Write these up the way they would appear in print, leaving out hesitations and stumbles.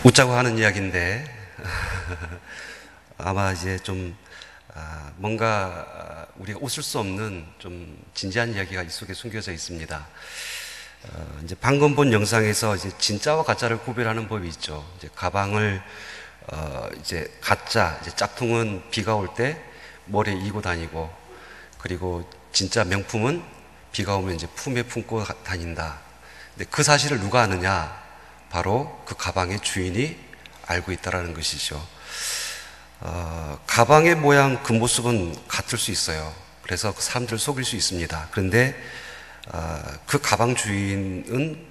웃자고 하는 이야기인데 아마 이제 좀 뭔가 우리가 웃을 수 없는 좀 진지한 이야기가 이 속에 숨겨져 있습니다. 이제 방금 본 영상에서 이제 진짜와 가짜를 구별하는 법이 있죠. 이제 가방을 이제 가짜, 이제 짝퉁은 비가 올 때 머리에 이고 다니고, 그리고 진짜 명품은 비가 오면 이제 품에 품고 다닌다. 근데 그 사실을 누가 아느냐? 바로 그 가방의 주인이 알고 있다라는 것이죠. 가방의 모양, 그 모습은 같을 수 있어요. 그래서 그 사람들을 속일 수 있습니다. 그런데 그 가방 주인은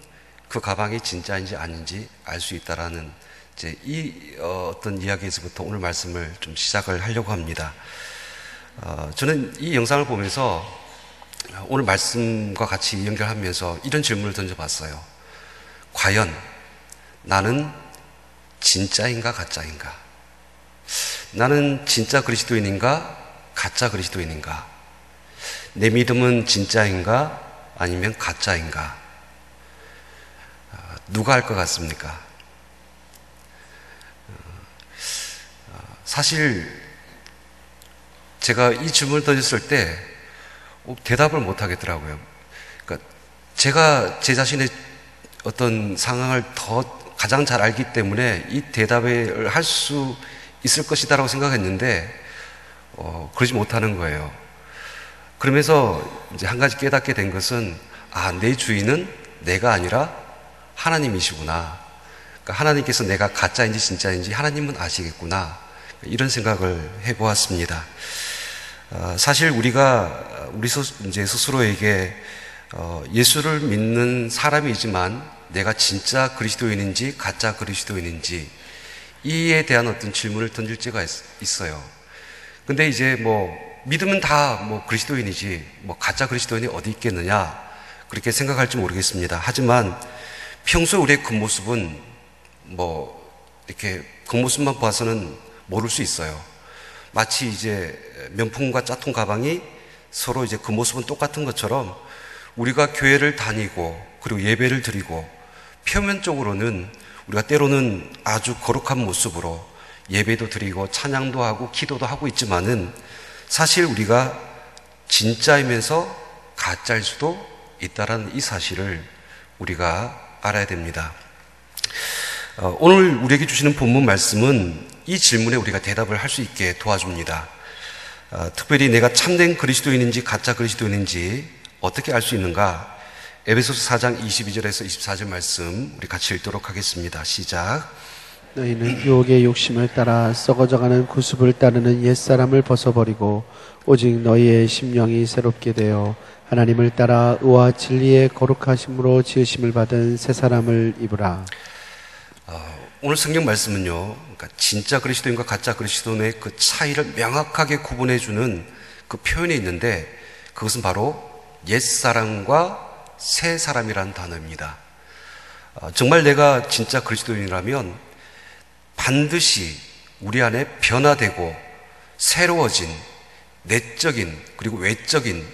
그 가방이 진짜인지 아닌지 알 수 있다라는 이제 어떤 이야기에서부터 오늘 말씀을 좀 시작을 하려고 합니다. 저는 이 영상을 보면서 오늘 말씀과 같이 연결하면서 이런 질문을 던져봤어요. 과연 나는 진짜인가 가짜인가? 나는 진짜 그리스도인인가 가짜 그리스도인인가? 내 믿음은 진짜인가 아니면 가짜인가? 누가 할 것 같습니까? 사실 제가 이 질문을 던졌을 때 대답을 못 하겠더라고요. 그러니까 제가 제 자신의 어떤 상황을 가장 잘 알기 때문에 이 대답을 할 수 있을 것이다라고 생각했는데 그러지 못하는 거예요. 그러면서 이제 한 가지 깨닫게 된 것은 내 주인은 내가 아니라 하나님이시구나. 그러니까 하나님께서 내가 가짜인지 진짜인지 하나님은 아시겠구나. 이런 생각을 해보았습니다. 사실 우리가 이제 스스로에게 예수를 믿는 사람이지만 내가 진짜 그리스도인인지 가짜 그리스도인인지 이에 대한 어떤 질문을 던질 때가 있어요. 근데 이제 믿으면 다 그리스도인이지 가짜 그리스도인이 어디 있겠느냐 그렇게 생각할지 모르겠습니다. 하지만 평소 우리의 겉모습은 이렇게 겉모습만 봐서는 모를 수 있어요. 마치 이제 명품과 짝퉁 가방이 서로 이제 겉모습은 똑같은 것처럼 우리가 교회를 다니고 그리고 예배를 드리고 표면적으로는 우리가 때로는 아주 거룩한 모습으로 예배도 드리고 찬양도 하고 기도도 하고 있지만은 사실 우리가 진짜이면서 가짜일 수도 있다라는 이 사실을 우리가 알아야 됩니다. 오늘 우리에게 주시는 본문 말씀은 이 질문에 우리가 대답을 할 수 있게 도와줍니다. 특별히 내가 참된 그리스도인인지 가짜 그리스도인인지 어떻게 알 수 있는가? 에베소서 4장 22절에서 24절 말씀 우리 같이 읽도록 하겠습니다. 시작. 너희는 유혹의 욕심을 따라 썩어져가는 구습을 따르는 옛사람을 벗어버리고 오직 너희의 심령이 새롭게 되어 하나님을 따라 의와 진리의 거룩하심으로 지으심을 받은 새 사람을 입으라. 오늘 성경 말씀은요, 그러니까 진짜 그리스도인과 가짜 그리스도인의 그 차이를 명확하게 구분해주는 그 표현이 있는데 그것은 바로 옛사람과 새 사람이라는 단어입니다. 정말 내가 진짜 그리스도인이라면 반드시 우리 안에 변화되고 새로워진 내적인 그리고 외적인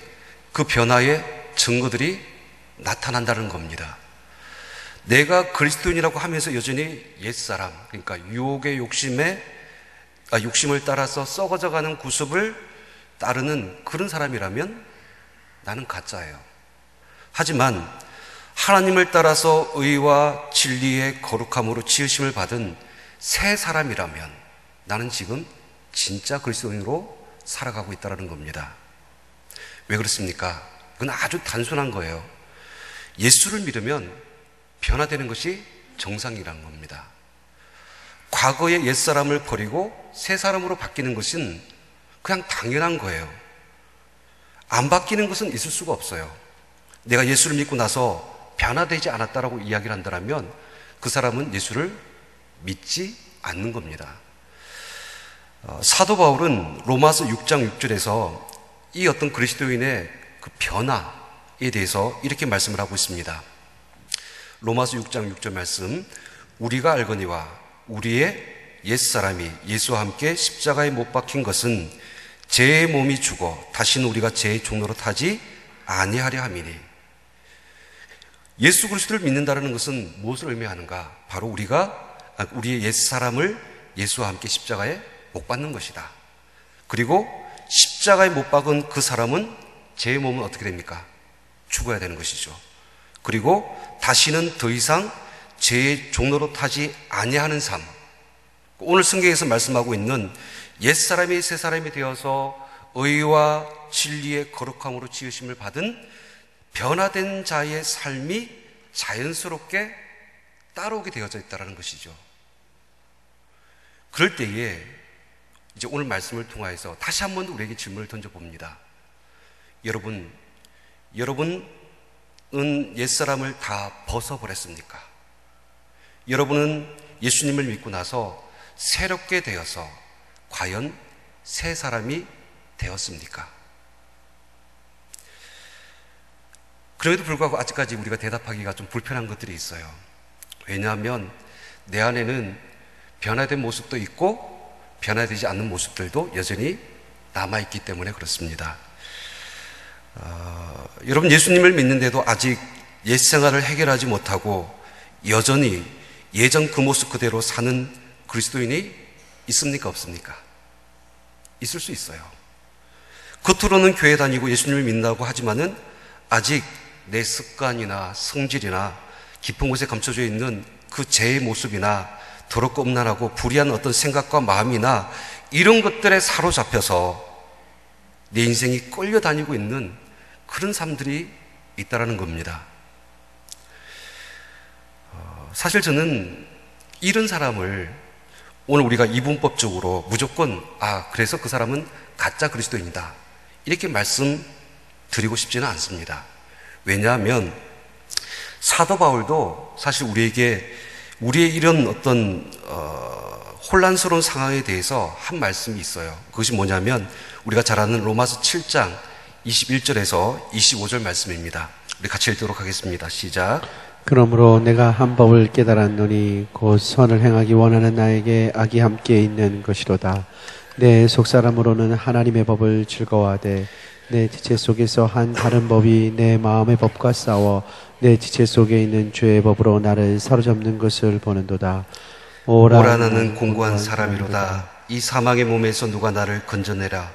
그 변화의 증거들이 나타난다는 겁니다. 내가 그리스도인이라고 하면서 여전히 옛사람, 그러니까 유혹의 욕심을 따라서 썩어져가는 구습을 따르는 그런 사람이라면 나는 가짜예요. 하지만 하나님을 따라서 의와 진리의 거룩함으로 지으심을 받은 새 사람이라면 나는 지금 진짜 그리스도인으로 살아가고 있다는 겁니다. 왜 그렇습니까? 그건 아주 단순한 거예요. 예수를 믿으면 변화되는 것이 정상이라는 겁니다. 과거의 옛사람을 버리고 새 사람으로 바뀌는 것은 그냥 당연한 거예요. 안 바뀌는 것은 있을 수가 없어요. 내가 예수를 믿고 나서 변화되지 않았다라고 이야기를 한다면 그 사람은 예수를 믿지 않는 겁니다. 사도 바울은 로마서 6장 6절에서 이 어떤 그리스도인의 그 변화에 대해서 이렇게 말씀을 하고 있습니다. 로마서 6장 6절 말씀, 우리가 알거니와 우리의 옛사람이 예수와 함께 십자가에 못 박힌 것은 죄의 몸이 죽어 다시는 우리가 죄의 종로로 타지 아니하려 함이니. 예수 그리스도를 믿는다는 것은 무엇을 의미하는가? 바로 우리가 우리의 옛사람을 예수와 함께 십자가에 못 박는 것이다. 그리고 십자가에 못 박은 그 사람은 제 몸은 어떻게 됩니까? 죽어야 되는 것이죠. 그리고 다시는 더 이상 죄의 종로로 타지 아니하는 삶, 오늘 성경에서 말씀하고 있는 옛사람이 새사람이 되어서 의와 진리의 거룩함으로 지으심을 받은 변화된 자의 삶이 자연스럽게 따라오게 되어져 있다는 것이죠. 그럴 때에 이제 오늘 말씀을 통하여서 다시 한번 우리에게 질문을 던져봅니다. 여러분은 옛사람을 다 벗어버렸습니까? 여러분은 예수님을 믿고 나서 새롭게 되어서 과연 새 사람이 되었습니까? 그럼에도 불구하고 아직까지 우리가 대답하기가 좀 불편한 것들이 있어요. 왜냐하면 내 안에는 변화된 모습도 있고 변화되지 않는 모습들도 여전히 남아있기 때문에 그렇습니다. 여러분, 예수님을 믿는데도 아직 옛 생활을 해결하지 못하고 여전히 예전 그 모습 그대로 사는 그리스도인이 있습니까? 없습니까? 있을 수 있어요. 겉으로는 교회 다니고 예수님을 믿는다고 하지만은 아직 내 습관이나 성질이나 깊은 곳에 감춰져 있는 그 죄의 모습이나 더럽고 음란하고 불의한 어떤 생각과 마음이나 이런 것들에 사로잡혀서 내 인생이 끌려다니고 있는 그런 삶들이 있다라는 겁니다. 사실 저는 이런 사람을 오늘 우리가 이분법적으로 무조건 그래서 그 사람은 가짜 그리스도인이다 이렇게 말씀드리고 싶지는 않습니다. 왜냐하면 사도 바울도 사실 우리에게 우리의 이런 어떤 혼란스러운 상황에 대해서 한 말씀이 있어요. 그것이 뭐냐면 우리가 잘 아는 로마서 7장 21절에서 25절 말씀입니다. 우리 같이 읽도록 하겠습니다. 시작. 그러므로 내가 한 법을 깨달았노니 곧 선을 행하기 원하는 나에게 악이 함께 있는 것이로다. 내 속사람으로는 하나님의 법을 즐거워하되 내 지체 속에서 한 다른 법이 내 마음의 법과 싸워 내 지체 속에 있는 죄의 법으로 나를 사로잡는 것을 보는도다. 오라 나는 공고한 사람이로다. 이 사망의 몸에서 누가 나를 건져내라.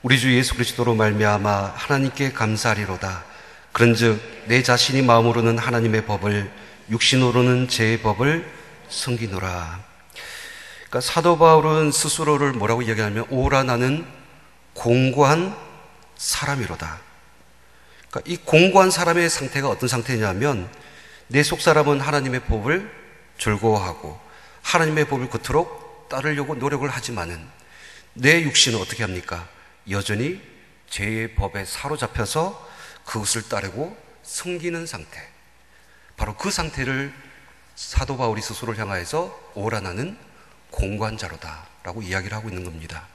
우리 주 예수 그리스도로 말미암아 하나님께 감사하리로다. 그런즉 내 자신이 마음으로는 하나님의 법을 육신으로는 죄의 법을 섬기노라. 그러니까 사도 바울은 스스로를 뭐라고 이야기하냐면 오라 나는 공고한 사람이로다. 그러니까 이 공고한 사람의 상태가 어떤 상태냐면 내 속사람은 하나님의 법을 즐거워하고 하나님의 법을 겉으로 따르려고 노력을 하지만은 내 육신은 어떻게 합니까? 여전히 죄의 법에 사로잡혀서 그것을 따르고 섬기는 상태. 바로 그 상태를 사도 바울이 스스로를 향하여서 오라 나는 공고한 자로다 라고 이야기를 하고 있는 겁니다.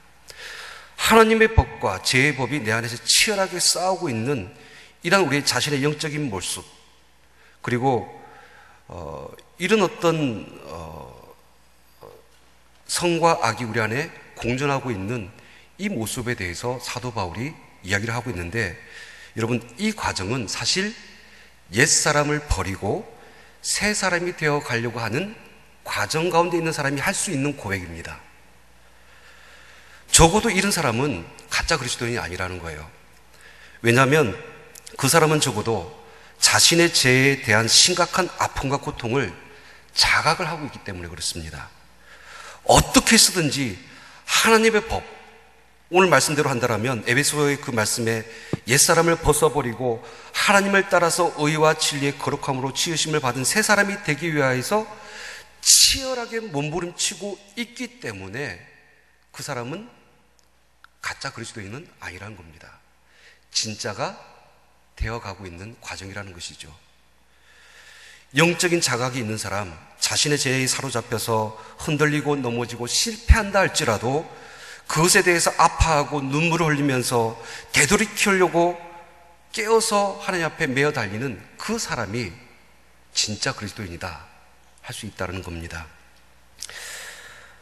하나님의 법과 죄의 법이 내 안에서 치열하게 싸우고 있는 이런 우리의 자신의 영적인 모습, 그리고 이런 어떤 성과 악이 우리 안에 공존하고 있는 이 모습에 대해서 사도 바울이 이야기를 하고 있는데, 여러분, 이 과정은 사실 옛사람을 버리고 새 사람이 되어 가려고 하는 과정 가운데 있는 사람이 할 수 있는 고백입니다. 적어도 이런 사람은 가짜 그리스도인이 아니라는 거예요. 왜냐하면 그 사람은 적어도 자신의 죄에 대한 심각한 아픔과 고통을 자각을 하고 있기 때문에 그렇습니다. 어떻게 쓰든지 하나님의 법, 오늘 말씀대로 한다면 에베소의 그 말씀에 옛사람을 벗어버리고 하나님을 따라서 의와 진리의 거룩함으로 지으심을 받은 새 사람이 되기 위하여서 치열하게 몸부림치고 있기 때문에 그 사람은 가짜 그리스도인은 아니라는 겁니다. 진짜가 되어가고 있는 과정이라는 것이죠. 영적인 자각이 있는 사람, 자신의 죄에 사로잡혀서 흔들리고 넘어지고 실패한다 할지라도 그것에 대해서 아파하고 눈물을 흘리면서 되돌이키려고 깨어서 하나님 앞에 메어 달리는 그 사람이 진짜 그리스도인이다 할 수 있다는 겁니다.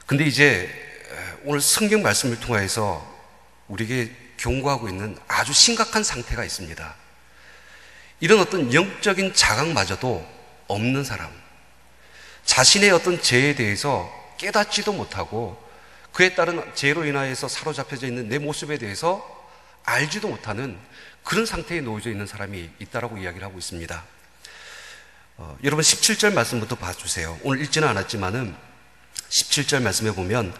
근데 이제 오늘 성경 말씀을 통해서 우리에게 경고하고 있는 아주 심각한 상태가 있습니다. 이런 어떤 영적인 자각마저도 없는 사람, 자신의 어떤 죄에 대해서 깨닫지도 못하고 그에 따른 죄로 인하여서 사로잡혀져 있는 내 모습에 대해서 알지도 못하는 그런 상태에 놓여져 있는 사람이 있다라고 이야기를 하고 있습니다. 여러분 17절 말씀부터 봐주세요. 오늘 읽지는 않았지만은 17절 말씀에 보면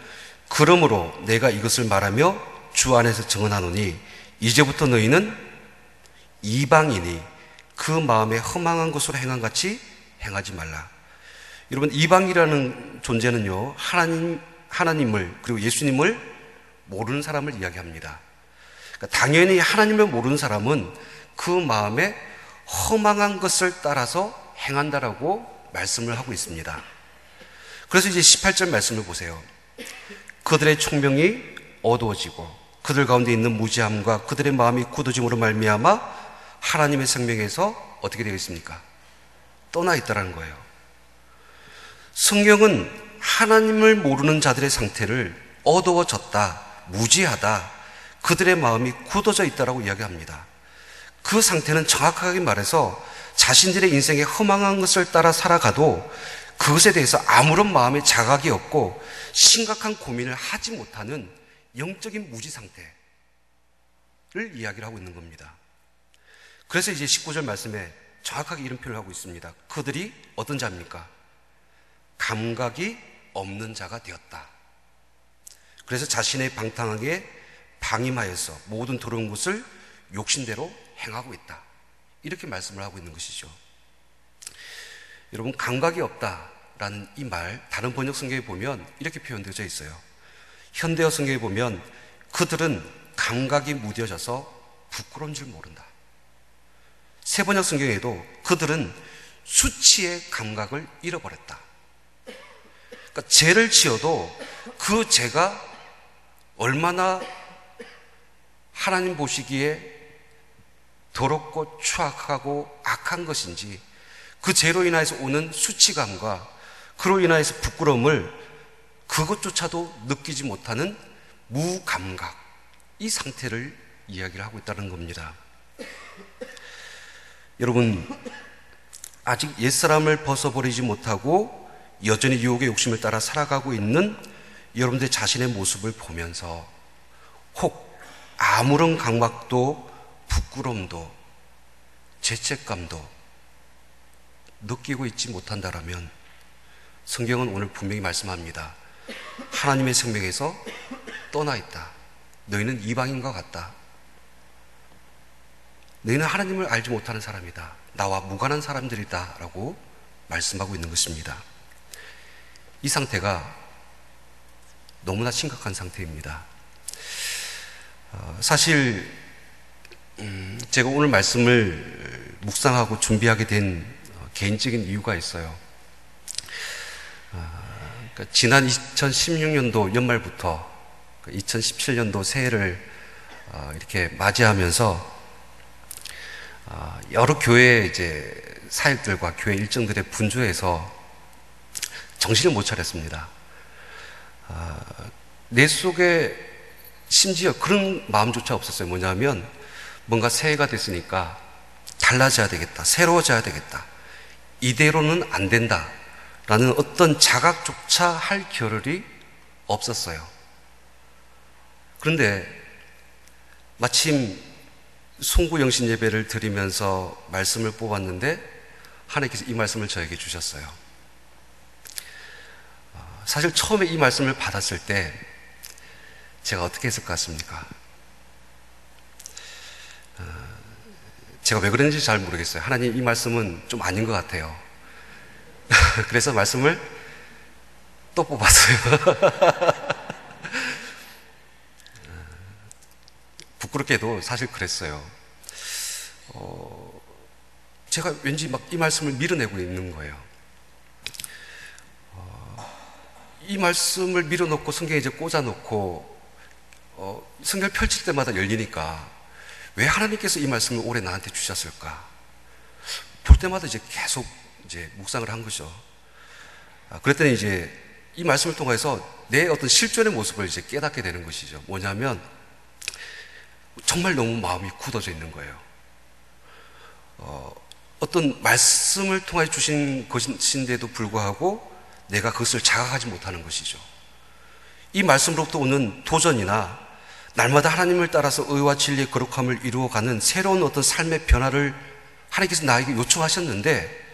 그러므로 내가 이것을 말하며 주 안에서 증언하노니 이제부터 너희는 이방인이 그 마음에 허망한 것으로 행한 같이 행하지 말라. 여러분 이방이라는 존재는요 하나님을 그리고 예수님을 모르는 사람을 이야기합니다. 그러니까 당연히 하나님을 모르는 사람은 그 마음에 허망한 것을 따라서 행한다라고 말씀을 하고 있습니다. 그래서 이제 18절 말씀을 보세요. 그들의 총명이 어두워지고 그들 가운데 있는 무지함과 그들의 마음이 굳어짐으로 말미암아 하나님의 생명에서 어떻게 되어 있습니까? 떠나 있다라는 거예요. 성경은 하나님을 모르는 자들의 상태를 어두워졌다, 무지하다, 그들의 마음이 굳어져 있다라고 이야기합니다. 그 상태는 정확하게 말해서 자신들의 인생에 허망한 것을 따라 살아가도 그것에 대해서 아무런 마음의 자각이 없고 심각한 고민을 하지 못하는 영적인 무지 상태를 이야기를 하고 있는 겁니다. 그래서 이제 19절 말씀에 정확하게 이런 표현을 하고 있습니다. 그들이 어떤 자입니까? 감각이 없는 자가 되었다. 그래서 자신의 방탕하게 방임하여서 모든 더러운 것을 욕심대로 행하고 있다. 이렇게 말씀을 하고 있는 것이죠. 여러분 감각이 없다라는 이 말 다른 번역 성경에 보면 이렇게 표현되어져 있어요. 현대어 성경에 보면 그들은 감각이 무뎌져서 부끄러운 줄 모른다. 새 번역 성경에도 그들은 수치의 감각을 잃어버렸다. 그러니까 죄를 지어도 그 죄가 얼마나 하나님 보시기에 더럽고 추악하고 악한 것인지 그 죄로 인해서 오는 수치감과 그로 인해서 부끄러움을 그것조차도 느끼지 못하는 무감각, 이 상태를 이야기를 하고 있다는 겁니다. 여러분 아직 옛사람을 벗어버리지 못하고 여전히 유혹의 욕심을 따라 살아가고 있는 여러분들 자신의 모습을 보면서 혹 아무런 감각도 부끄러움도 죄책감도 느끼고 있지 못한다라면 성경은 오늘 분명히 말씀합니다. 하나님의 생명에서 떠나 있다. 너희는 이방인과 같다. 너희는 하나님을 알지 못하는 사람이다. 나와 무관한 사람들이다 라고 말씀하고 있는 것입니다. 이 상태가 너무나 심각한 상태입니다. 사실 제가 오늘 말씀을 묵상하고 준비하게 된 개인적인 이유가 있어요. 그러니까 지난 2016년도 연말부터 2017년도 새해를 이렇게 맞이하면서 여러 교회 이제 사역들과 교회 일정들에 분주해서 정신을 못 차렸습니다. 내 속에 심지어 그런 마음조차 없었어요. 뭐냐면 뭔가 새해가 됐으니까 달라져야 되겠다, 새로워져야 되겠다, 이대로는 안 된다 라는 어떤 자각조차 할 겨를이 없었어요. 그런데 마침 송구영신 예배를 드리면서 말씀을 뽑았는데 하나님께서 이 말씀을 저에게 주셨어요. 사실 처음에 이 말씀을 받았을 때 제가 어떻게 했을 것 같습니까? 제가 왜 그런지 잘 모르겠어요. 하나님 이 말씀은 좀 아닌 것 같아요. 그래서 말씀을 또 뽑았어요. 부끄럽게도 사실 그랬어요. 제가 왠지 막 이 말씀을 밀어내고 있는 거예요. 이 말씀을 밀어놓고 성경에 이제 꽂아놓고 성경을 펼칠 때마다 열리니까 왜 하나님께서 이 말씀을 올해 나한테 주셨을까? 볼 때마다 이제 계속 이제 묵상을 한 거죠. 그랬더니 이제 이 말씀을 통해서 내 어떤 실존의 모습을 이제 깨닫게 되는 것이죠. 뭐냐면 정말 너무 마음이 굳어져 있는 거예요. 어떤 말씀을 통해 주신 것인데도 불구하고 내가 그것을 자각하지 못하는 것이죠. 이 말씀으로부터 오는 도전이나 날마다 하나님을 따라서 의와 진리의 거룩함을 이루어가는 새로운 어떤 삶의 변화를 하나님께서 나에게 요청하셨는데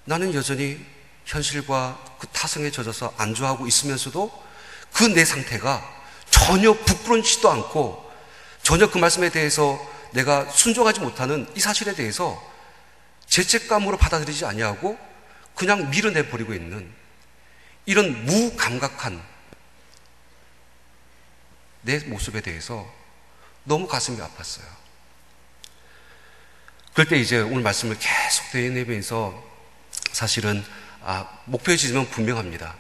나는 여전히 현실과 그 타성에 젖어서 안주하고 있으면서도 그 내 상태가 전혀 부끄러지도 않고 전혀 그 말씀에 대해서 내가 순종하지 못하는 이 사실에 대해서 죄책감으로 받아들이지 아니하고 그냥 밀어내버리고 있는 이런 무감각한 내 모습에 대해서 너무 가슴이 아팠어요. 그럴 때 이제 오늘 말씀을 계속 되뇌면서 사실은 목표의 지점은 분명합니다.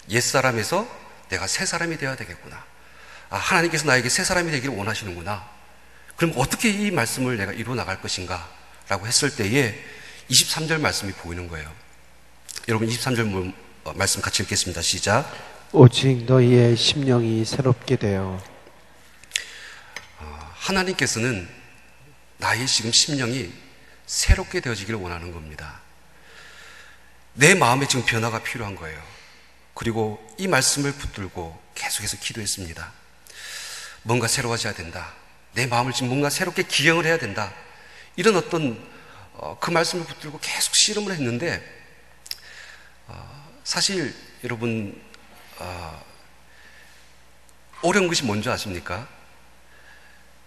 옛사람에서 내가 새 사람이 되어야 되겠구나. 하나님께서 나에게 새 사람이 되기를 원하시는구나. 그럼 어떻게 이 말씀을 내가 이루어 나갈 것인가 라고 했을 때에 23절 말씀이 보이는 거예요. 여러분 23절 말씀 같이 읽겠습니다. 시작. 오직 너희의 심령이 새롭게 되어. 하나님께서는 나의 지금 심령이 새롭게 되어지기를 원하는 겁니다. 내 마음에 지금 변화가 필요한 거예요. 그리고 이 말씀을 붙들고 계속해서 기도했습니다. 뭔가 새로워져야 된다. 내 마음을 지금 뭔가 새롭게 기경을 해야 된다. 이런 어떤 그 말씀을 붙들고 계속 씨름을 했는데 사실 여러분 어려운 것이 뭔지 아십니까?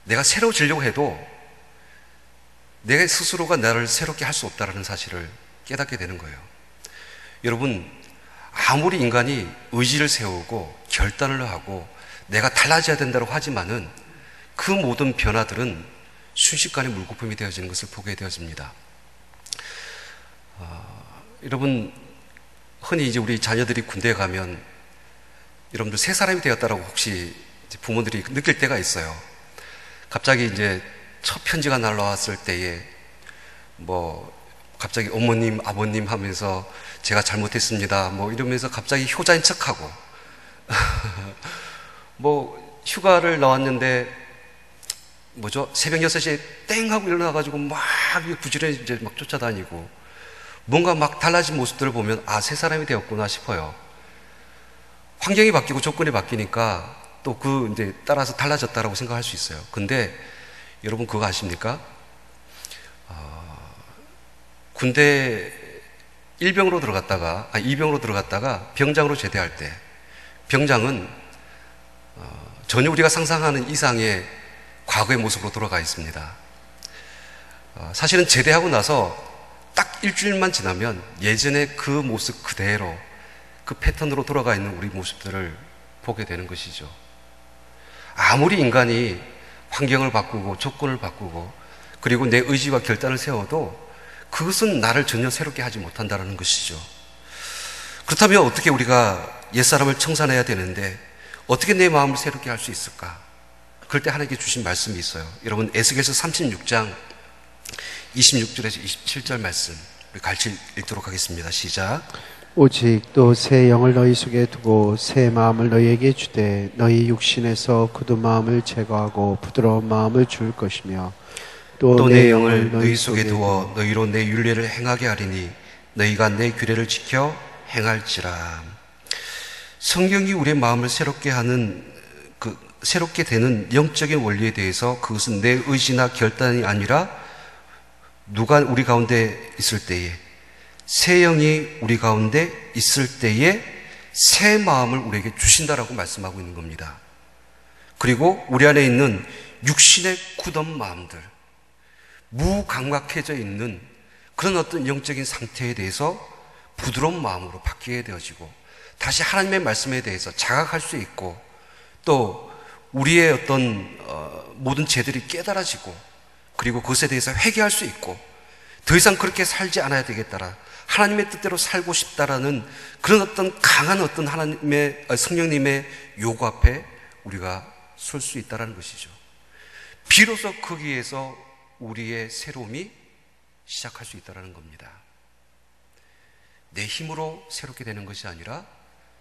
내가 새로워지려고 해도 내 스스로가 나를 새롭게 할 수 없다는 사실을 깨닫게 되는 거예요. 여러분 아무리 인간이 의지를 세우고 결단을 하고 내가 달라져야 된다고 하지만은 그 모든 변화들은 순식간에 물거품이 되어지는 것을 보게 되어집니다. 여러분 흔히 이제 우리 자녀들이 군대에 가면 여러분들 새 사람이 되었다라고 혹시 부모들이 느낄 때가 있어요. 갑자기 이제 첫 편지가 날라왔을 때에 갑자기 어머님, 아버님 하면서 제가 잘못했습니다. 이러면서 갑자기 효자인 척하고 휴가를 나왔는데 새벽 6시에 땡 하고 일어나가지고 막 부지런히 이제 막 쫓아다니고 뭔가 막 달라진 모습들을 보면 새 사람이 되었구나 싶어요. 환경이 바뀌고 조건이 바뀌니까 또 이제 따라서 달라졌다라고 생각할 수 있어요. 근데 여러분 그거 아십니까? 군대 1병으로 들어갔다가 2병으로 들어갔다가 병장으로 제대할 때 병장은 전혀 우리가 상상하는 이상의 과거의 모습으로 돌아가 있습니다. 사실은 제대하고 나서 딱 일주일만 지나면 예전의 그 모습 그대로 그 패턴으로 돌아가 있는 우리 모습들을 보게 되는 것이죠. 아무리 인간이 환경을 바꾸고 조건을 바꾸고 그리고 내 의지와 결단을 세워도 그것은 나를 전혀 새롭게 하지 못한다는 것이죠. 그렇다면 어떻게 우리가 옛사람을 청산해야 되는데 어떻게 내 마음을 새롭게 할 수 있을까? 그럴 때 하나님께 주신 말씀이 있어요. 여러분 에스겔서 36장 26절에서 27절 말씀 우리 같이 읽도록 하겠습니다. 시작. 오직 또 새 영을 너희 속에 두고 새 마음을 너희에게 주되 너희 육신에서 굳은 마음을 제거하고 부드러운 마음을 줄 것이며 또 내 영을 너희 속에 두어 너희로 내 율례를 행하게 하리니 너희가 내 규례를 지켜 행할지라. 성경이 우리의 마음을 새롭게 하는 새롭게 되는 영적인 원리에 대해서 그것은 내 의지나 결단이 아니라 누가 우리 가운데 있을 때에 새 영이 우리 가운데 있을 때에 새 마음을 우리에게 주신다라고 말씀하고 있는 겁니다. 그리고 우리 안에 있는 육신의 굳은 마음들, 무감각해져 있는 그런 어떤 영적인 상태에 대해서 부드러운 마음으로 바뀌게 되어지고 다시 하나님의 말씀에 대해서 자각할 수 있고 또 우리의 어떤 모든 죄들이 깨달아지고 그리고 그것에 대해서 회개할 수 있고 더 이상 그렇게 살지 않아야 되겠다라 하나님의 뜻대로 살고 싶다라는 그런 어떤 강한 어떤 하나님의 성령님의 요구 앞에 우리가 설 수 있다라는 것이죠. 비로소 거기에서 우리의 새로움이 시작할 수 있다라는 겁니다. 내 힘으로 새롭게 되는 것이 아니라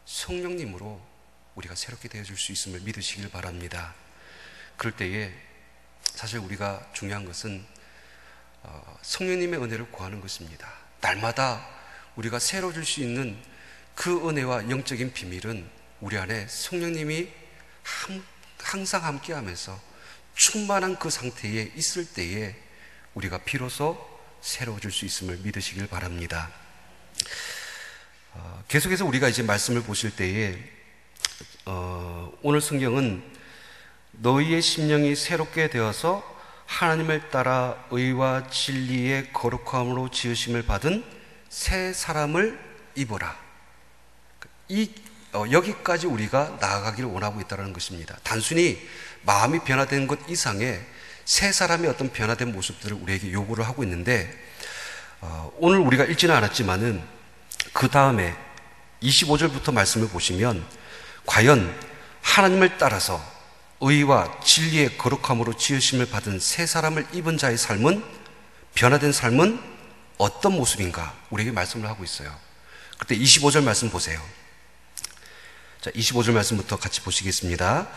성령님으로 우리가 새롭게 되어줄 수 있음을 믿으시길 바랍니다. 그럴 때에 사실 우리가 중요한 것은 성령님의 은혜를 구하는 것입니다. 날마다 우리가 새로워질 수 있는 그 은혜와 영적인 비밀은 우리 안에 성령님이 항상 함께하면서 충만한 그 상태에 있을 때에 우리가 비로소 새로워질 수 있음을 믿으시길 바랍니다. 계속해서 우리가 이제 말씀을 보실 때에 오늘 성경은 너희의 심령이 새롭게 되어서 하나님을 따라 의와 진리의 거룩함으로 지으심을 받은 새 사람을 입어라. 여기까지 우리가 나아가기를 원하고 있다는 것입니다. 단순히 마음이 변화된 것 이상의 새 사람의 어떤 변화된 모습들을 우리에게 요구를 하고 있는데, 오늘 우리가 읽지는 않았지만은 그 다음에 25절부터 말씀을 보시면 과연 하나님을 따라서 의와 진리의 거룩함으로 지으심을 받은 새 사람을 입은 자의 삶은, 변화된 삶은 어떤 모습인가 우리에게 말씀을 하고 있어요. 그때 25절 말씀 보세요. 자, 25절 말씀부터 같이 보시겠습니다.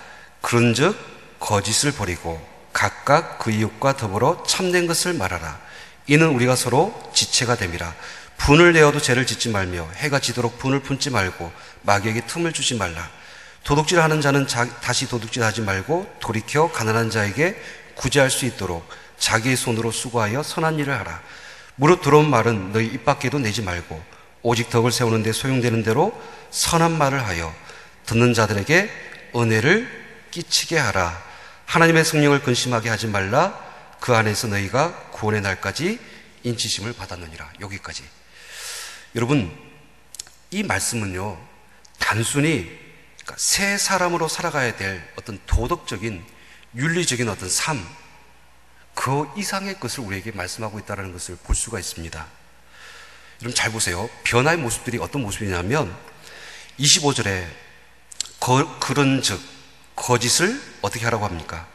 그런즉 거짓을 버리고 각각 그 이웃과 더불어 참된 것을 말하라. 이는 우리가 서로 지체가 됨이라. 분을 내어도 죄를 짓지 말며 해가 지도록 분을 품지 말고 마귀에게 틈을 주지 말라. 도둑질하는 자는 다시 도둑질하지 말고 돌이켜 가난한 자에게 구제할 수 있도록 자기의 손으로 수고하여 선한 일을 하라. 무릇 들어온 말은 너희 입 밖에도 내지 말고 오직 덕을 세우는 데 소용되는 대로 선한 말을 하여 듣는 자들에게 은혜를 끼치게 하라. 하나님의 성령을 근심하게 하지 말라. 그 안에서 너희가 구원의 날까지 인치심을 받았느니라. 여기까지. 여러분, 이 말씀은요, 단순히 새 사람으로 살아가야 될 어떤 도덕적인, 윤리적인 어떤 삶, 그 이상의 것을 우리에게 말씀하고 있다는 것을 볼 수가 있습니다. 여러분 잘 보세요. 변화의 모습들이 어떤 모습이냐면 25절에 그런즉 거짓을 어떻게 하라고 합니까?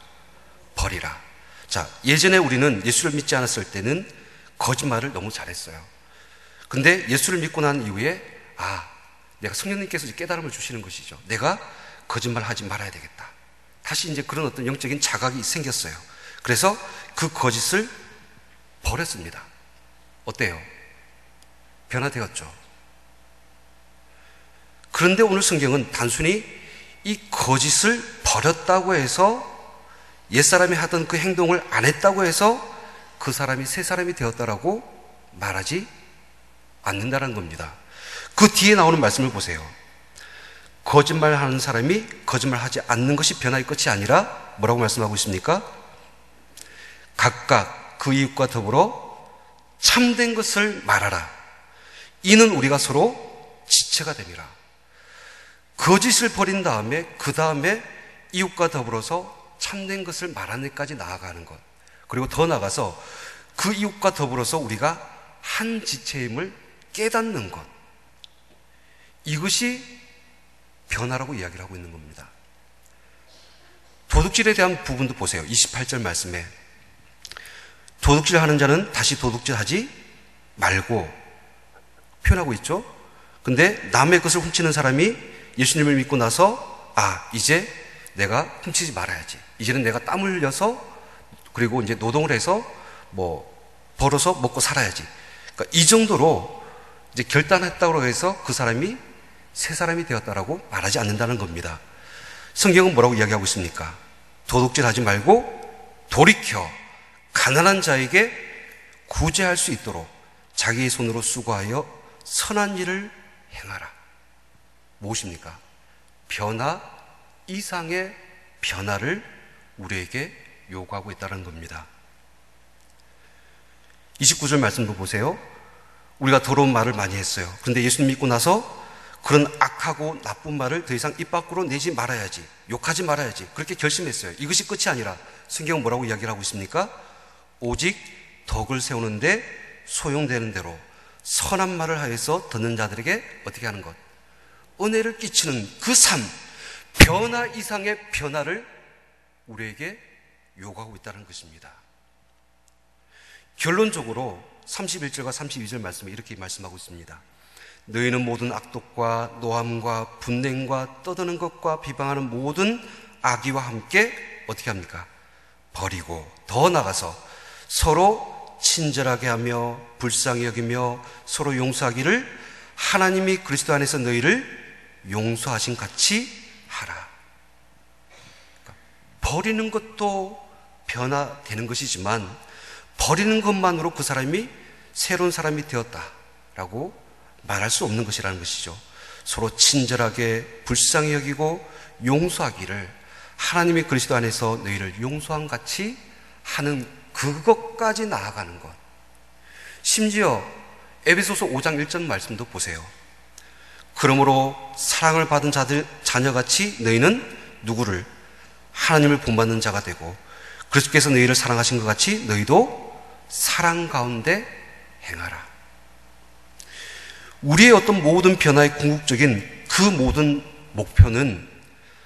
버리라. 자, 예전에 우리는 예수를 믿지 않았을 때는 거짓말을 너무 잘했어요. 근데 예수를 믿고 난 이후에 내가 성령님께서 이제 깨달음을 주시는 것이죠. 내가 거짓말 하지 말아야 되겠다. 다시 이제 그런 어떤 영적인 자각이 생겼어요. 그래서 그 거짓을 버렸습니다. 어때요? 변화되었죠. 그런데 오늘 성경은 단순히 이 거짓을 버렸다고 해서 옛사람이 하던 그 행동을 안 했다고 해서 그 사람이 새 사람이 되었다라고 말하지 않는다는 겁니다. 그 뒤에 나오는 말씀을 보세요. 거짓말하는 사람이 거짓말하지 않는 것이 변화의 끝이 아니라 뭐라고 말씀하고 있습니까? 각각 그 이웃과 더불어 참된 것을 말하라. 이는 우리가 서로 지체가 됨이라. 거짓을 버린 다음에 그 다음에 이웃과 더불어서 참된 것을 말하는 데까지 나아가는 것, 그리고 더 나아가서 그 이웃과 더불어서 우리가 한 지체임을 깨닫는 것, 이것이 변화라고 이야기를 하고 있는 겁니다. 도둑질에 대한 부분도 보세요. 28절 말씀에 도둑질하는 자는 다시 도둑질하지 말고 표현하고 있죠. 근데 남의 것을 훔치는 사람이 예수님을 믿고 나서 이제 내가 훔치지 말아야지. 이제는 내가 땀 흘려서 그리고 이제 노동을 해서 벌어서 먹고 살아야지. 그러니까 이 정도로 이제 결단했다고 해서 그 사람이 새 사람이 되었다라고 말하지 않는다는 겁니다. 성경은 뭐라고 이야기하고 있습니까? 도둑질하지 말고 돌이켜 가난한 자에게 구제할 수 있도록 자기의 손으로 수고하여 선한 일을 행하라. 무엇입니까? 변화 이상의 변화를 우리에게 요구하고 있다는 겁니다. 29절 말씀도 보세요. 우리가 더러운 말을 많이 했어요. 그런데 예수님 믿고 나서 그런 악하고 나쁜 말을 더 이상 입 밖으로 내지 말아야지, 욕하지 말아야지, 그렇게 결심했어요. 이것이 끝이 아니라 성경은 뭐라고 이야기를 하고 있습니까? 오직 덕을 세우는데 소용되는 대로 선한 말을 하여서 듣는 자들에게 어떻게 하는 것? 은혜를 끼치는 그 삶, 변화 이상의 변화를 우리에게 요구하고 있다는 것입니다. 결론적으로 31절과 32절 말씀에 이렇게 말씀하고 있습니다. 너희는 모든 악독과 노함과 분냉과 떠드는 것과 비방하는 모든 악의와 함께 어떻게 합니까? 버리고 더 나아가서 서로 친절하게 하며 불쌍히 여기며 서로 용서하기를 하나님이 그리스도 안에서 너희를 용서하신 같이 하라. 그러니까 버리는 것도 변화되는 것이지만 버리는 것만으로 그 사람이 새로운 사람이 되었다라고 말할 수 없는 것이라는 것이죠. 서로 친절하게 불쌍히 여기고 용서하기를 하나님이 그리스도 안에서 너희를 용서한 같이 하는 그것까지 나아가는 것. 심지어 에베소서 5장 1절 말씀도 보세요. 그러므로 사랑을 받은 자녀같이 너희는 누구를? 하나님을 본받는 자가 되고 그리스도께서 너희를 사랑하신 것 같이 너희도 사랑 가운데 행하라. 우리의 어떤 모든 변화의 궁극적인 그 모든 목표는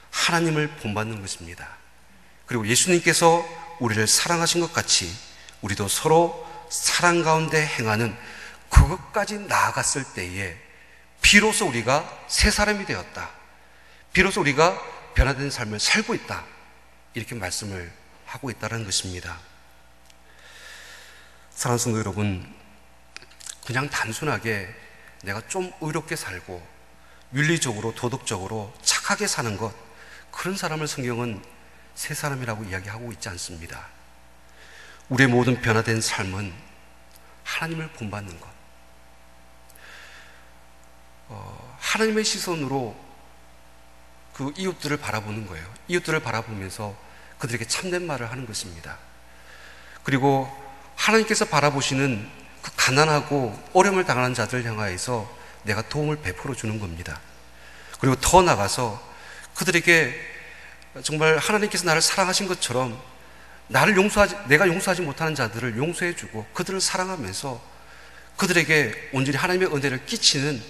하나님을 본받는 것입니다. 그리고 예수님께서 우리를 사랑하신 것 같이 우리도 서로 사랑 가운데 행하는 그것까지 나아갔을 때에 비로소 우리가 새 사람이 되었다. 비로소 우리가 변화된 삶을 살고 있다. 이렇게 말씀을 하고 있다는 것입니다. 사랑하는 성도 여러분, 그냥 단순하게 내가 좀 의롭게 살고 윤리적으로 도덕적으로 착하게 사는 것, 그런 사람을 성경은 새 사람이라고 이야기하고 있지 않습니다. 우리의 모든 변화된 삶은 하나님을 본받는 것, 하나님의 시선으로 그 이웃들을 바라보는 거예요. 이웃들을 바라보면서 그들에게 참된 말을 하는 것입니다. 그리고 하나님께서 바라보시는 그 가난하고 어려움을 당하는 자들 향하여서 내가 도움을 베풀어 주는 겁니다. 그리고 더 나가서 그들에게 정말 하나님께서 나를 사랑하신 것처럼 내가 용서하지 못하는 자들을 용서해 주고 그들을 사랑하면서 그들에게 온전히 하나님의 은혜를 끼치는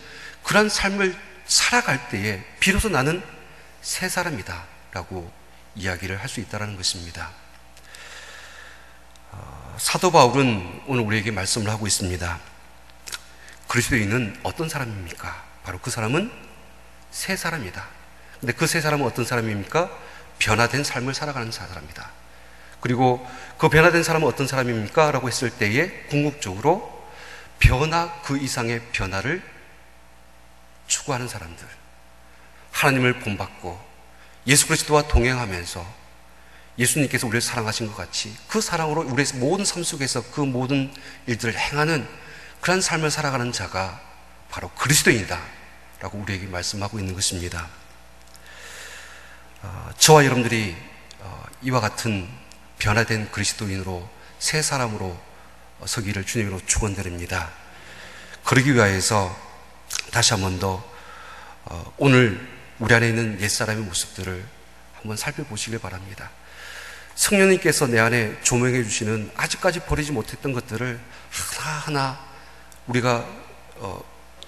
그런 삶을 살아갈 때에 비로소 나는 새 사람이다 라고 이야기를 할 수 있다는 것입니다. 사도 바울은 오늘 우리에게 말씀을 하고 있습니다. 그리스도인은 어떤 사람입니까? 바로 그 사람은 새 사람이다. 근데 그 새 사람은 어떤 사람입니까? 변화된 삶을 살아가는 사람이다. 그리고 그 변화된 사람은 어떤 사람입니까? 라고 했을 때에 궁극적으로 변화 그 이상의 변화를 추구하는 사람들, 하나님을 본받고 예수 그리스도와 동행하면서 예수님께서 우리를 사랑하신 것 같이 그 사랑으로 우리의 모든 삶 속에서 그 모든 일들을 행하는 그런 삶을 살아가는 자가 바로 그리스도인이다 라고 우리에게 말씀하고 있는 것입니다. 저와 여러분들이 이와 같은 변화된 그리스도인으로 새 사람으로 서기를 주님으로 축원드립니다. 그러기 위하여서 다시 한 번 더 오늘 우리 안에 있는 옛사람의 모습들을 한번 살펴보시길 바랍니다. 성령님께서 내 안에 조명해 주시는 아직까지 버리지 못했던 것들을 하나하나 우리가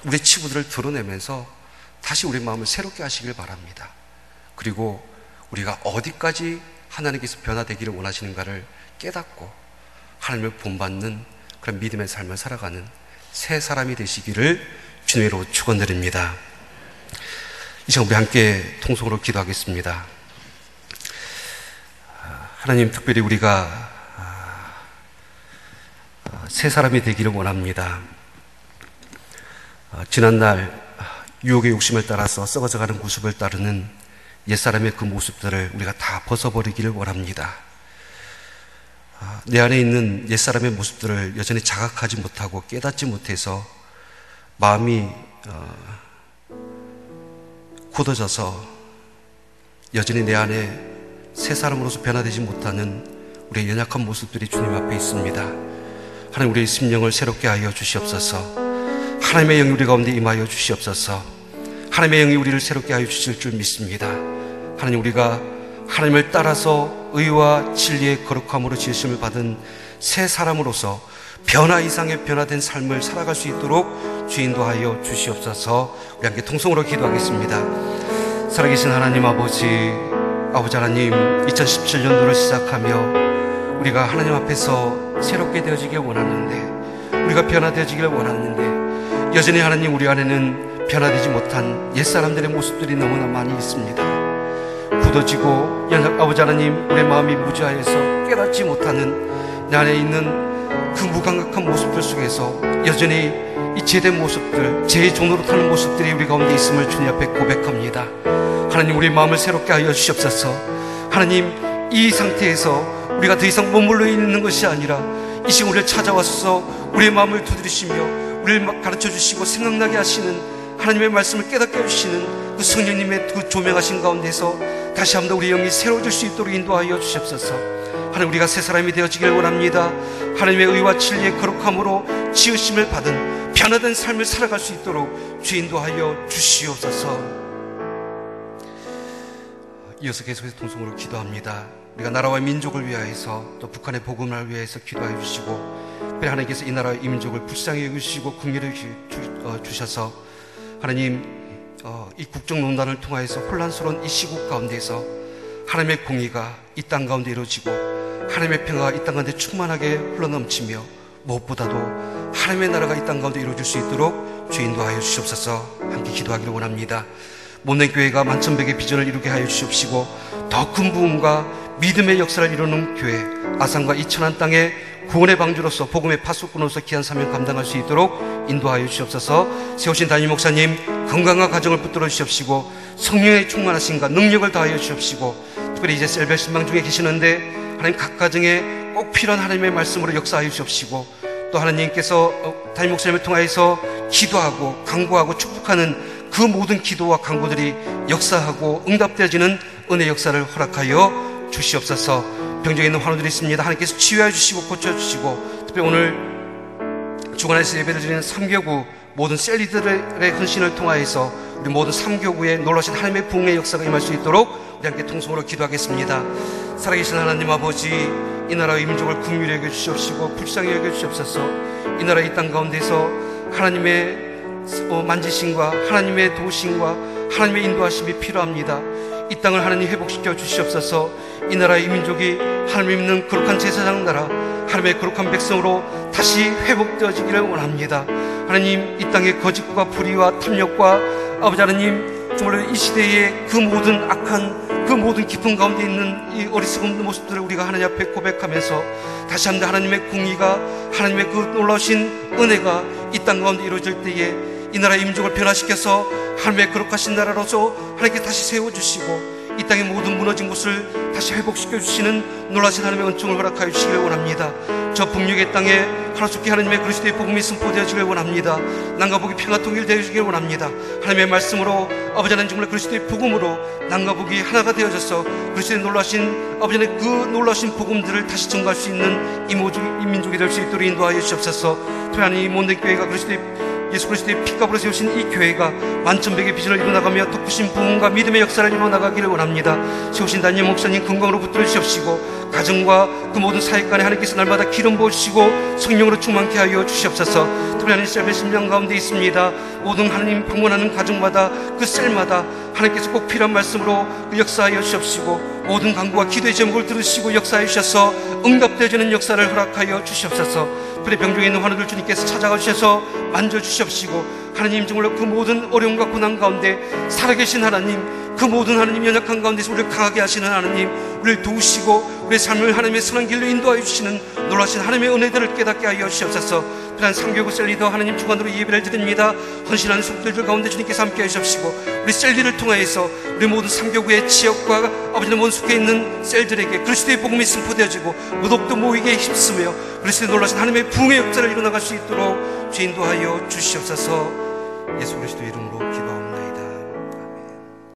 우리의 치부들을 드러내면서 다시 우리 마음을 새롭게 하시길 바랍니다. 그리고 우리가 어디까지 하나님께서 변화되기를 원하시는가를 깨닫고 하나님을 본받는 그런 믿음의 삶을 살아가는 새 사람이 되시기를 주님으로 축원드립니다. 이 시간 우리 함께 통성으로 기도하겠습니다. 하나님, 특별히 우리가 새 사람이 되기를 원합니다. 지난날 유혹의 욕심을 따라서 썩어져가는 모습을 따르는 옛사람의 그 모습들을 우리가 다 벗어버리기를 원합니다. 내 안에 있는 옛사람의 모습들을 여전히 자각하지 못하고 깨닫지 못해서 마음이 굳어져서 여전히 내 안에 새 사람으로서 변화되지 못하는 우리의 연약한 모습들이 주님 앞에 있습니다. 하나님, 우리의 심령을 새롭게 하여 주시옵소서. 하나님의 영이 우리 가운데 임하여 주시옵소서. 하나님의 영이 우리를 새롭게 하여 주실 줄 믿습니다. 하나님, 우리가 하나님을 따라서 의와 진리의 거룩함으로 지으심을 받은 새 사람으로서 변화 이상의 변화된 삶을 살아갈 수 있도록 주 인도하여 주시옵소서. 우리 함께 통성으로 기도하겠습니다. 살아계신 하나님 아버지 하나님, 2017년도를 시작하며 우리가 하나님 앞에서 새롭게 되어지길 원하는데, 우리가 변화되어지길 원하는데 여전히 하나님 우리 안에는 변화되지 못한 옛사람들의 모습들이 너무나 많이 있습니다. 굳어지고 아버지 하나님, 우리의 마음이 무지하여서 깨닫지 못하는 내 안에 있는 그 무감각한 모습들 속에서 여전히 이 제된 모습들, 제 종로로 타는 모습들이 우리 가운데 있음을 주님 앞에 고백합니다. 하나님, 우리 마음을 새롭게 하여 주시옵소서. 하나님, 이 상태에서 우리가 더 이상 머물러 있는 것이 아니라 이 시간 우리를 찾아와서 우리의 마음을 두드리시며 우리를 가르쳐 주시고 생각나게 하시는 하나님의 말씀을 깨닫게 해주시는 그 성령님의 그 조명하신 가운데서 다시 한번 우리 영이 새로워질 수 있도록 인도하여 주시옵소서. 하나님, 우리가 새 사람이 되어지기를 원합니다. 하나님의 의와 진리의 거룩함으로 지으심을 받은 변화된 삶을 살아갈 수 있도록 주 인도하여 주시옵소서. 이어서 계속해서 통성으로 기도합니다. 우리가 나라와 민족을 위하여서 또 북한의 복음을 위하여서 기도하여 주시고, 특별히 하나님께서 이 나라와 이 민족을 불쌍히 여기시고 긍휼히 주셔서 하나님, 이 국정농단을 통하여서 혼란스러운 이 시국 가운데에서 하나님의 공의가 이 땅 가운데 이루어지고 하나님의 평화가 이 땅 가운데 충만하게 흘러넘치며 무엇보다도 하나님의 나라가 이 땅 가운데 이루어질 수 있도록 주 인도하여 주시옵소서. 함께 기도하기를 원합니다. 못된 교회가 만천백의 비전을 이루게 하여 주시옵시고, 더 큰 부흥과 믿음의 역사를 이루는 교회, 아산과 이 천한 땅에 구원의 방주로서 복음의 파수꾼으로서 귀한 사명 감당할 수 있도록 인도하여 주시옵소서. 세우신 담임 목사님 건강한 가정을 붙들어 주시옵시고, 성령의 충만하심과 능력을 다하여 주시옵시고, 특별히 이제 셀벨 신방 중에 계시는데 하나님 각 가정에 꼭 필요한 하나님의 말씀으로 역사하여 주시옵시고, 또 하나님께서 담임 목사님을 통하여서 기도하고 간구하고 축복하는 그 모든 기도와 간구들이 역사하고 응답되어지는 은혜 역사를 허락하여 주시옵소서. 병정에 있는 환우들이 있습니다. 하나님께서 치유해 주시고 고쳐주시고, 특별히 오늘 주간에서 예배를 드리는 3교구 모든 셀리들의 헌신을 통하여서 우리 모든 3교구에 놀라신 하나님의 부흥의 역사가 임할 수 있도록 우리 함께 통성으로 기도하겠습니다. 살아계신 하나님 아버지, 이 나라의 민족을 긍휼히 여겨주시옵시고 불쌍히 여겨주시옵소서. 이 나라 이 땅 가운데서 하나님의 만지심과 하나님의 도우심과 하나님의 인도하심이 필요합니다. 이 땅을 하나님 회복시켜 주시옵소서. 이 나라의 이 민족이 하나님 믿는 거룩한 제사장 나라, 하나님의 거룩한 백성으로 다시 회복되어지기를 원합니다. 하나님, 이 땅의 거짓과 불의와 탐욕과 아버지 하나님, 정말 이 시대의 그 모든 악한 그 모든 깊은 가운데 있는 이 어리석은 모습들을 우리가 하나님 앞에 고백하면서 다시 한번 하나님의 공의가, 하나님의 그 놀라우신 은혜가 이 땅 가운데 이루어질 때에 이 나라의 민족을 변화시켜서 하나님의 거룩하신 나라로서 하나님께 다시 세워주시고, 이 땅의 모든 무너진 곳을 다시 회복시켜 주시는 놀라신 하나님의 은총을 허락하여 주시길 원합니다. 저 북녘의 땅에 하나님께 하나님의 그리스도의 복음이 선포되어지길 원합니다. 남과 북이 평화 통일되어지길 원합니다. 하나님의 말씀으로 아버지 하나님, 정말 그리스도의 복음으로 남과 북이 하나가 되어져서 그리스도의 놀라신 아버지 하나님 그 놀라신 복음들을 다시 전가할 수 있는 이 민족이 될 수 있도록 인도하여 주옵소서. 특히 하나님, 이 못된 교회가 예수 그리스도의 피값으로 세우신 이 교회가 만천백의 비전을 이루어나가며 더 크신 부흥과 믿음의 역사를 이루어나가기를 원합니다. 세우신 담임 목사님 건강으로 붙들어 주시옵시고, 가정과 그 모든 사역간에 하나님께서 날마다 기름 부어주시고 성령으로 충만케 하여 주시옵소서. 특별히 하나님 셀의 심령 가운데 있습니다. 모든 하나님 방문하는 가정마다 그 셀마다 하나님께서 꼭 필요한 말씀으로 그 역사하여 주시옵시고, 모든 간구와 기도의 제목을 들으시고 역사해 주셔서 응답되어지는 역사를 허락하여 주시옵소서. 특별히 병중에 있는 환우들 주님께서 찾아가 주셔서 만져주시옵시고, 하나님 정말로 그 모든 어려움과 고난 가운데 살아계신 하나님, 그 모든 하나님 연약한 가운데서 우리를 강하게 하시는 하나님, 우리를 도우시고 우리의 삶을 하나님의 선한 길로 인도하여 주시는 놀라신 하나님의 은혜들을 깨닫게 하여 주시옵소서. 필요한 상교구 셀리더 하나님 주관으로 예배를 드립니다. 헌신하는 손길들 가운데 주님께서 함께 해주시옵시고, 우리 셀리를 통하여서 우리 모든 상교구의 지역과 아버지의 모든 속해 있는 셀들에게 그리스도의 복음이 선포되어지고 무독도 모이게 힘쓰며 그리스도의 놀라신 하나님의 부흥의 역사를 이루어나갈 수 있도록 주 인도하여 주시옵소서. 예수 그리스도 이름으로 기도합니다.